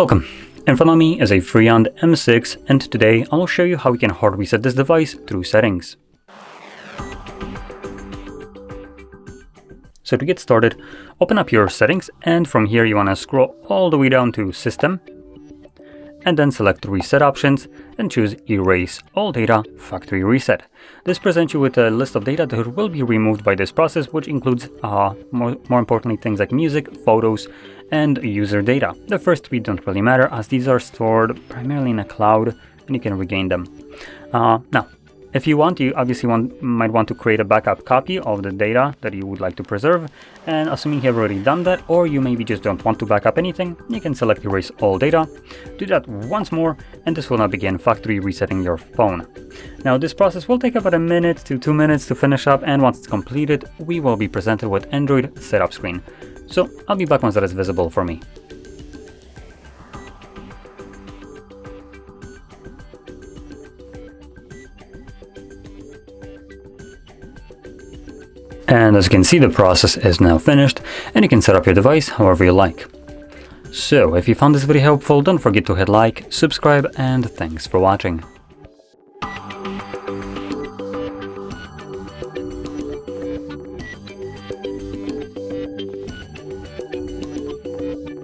Welcome. In front of me is a FREEYOND M6, and today I will show you how you can hard reset this device through settings. So to get started, open up your settings, and from here you want to scroll all the way down to System, and then select Reset Options and choose Erase All Data Factory Reset. This presents you with a list of data that will be removed by this process, which includes more importantly things like music, photos, and user data. The first three don't really matter as these are stored primarily in a cloud and you can regain them. Now, if you want, you obviously might want to create a backup copy of the data that you would like to preserve, and assuming you have already done that, or you maybe just don't want to back up anything, you can select Erase All Data, do that once more, and this will now begin factory resetting your phone. Now this process will take about 1 minute to 2 minutes to finish up, and once it's completed, we will be presented with Android setup screen. So I'll be back once that is visible for me. And as you can see, the process is now finished, and you can set up your device however you like. So if you found this video helpful, don't forget to hit like, subscribe, and thanks for watching.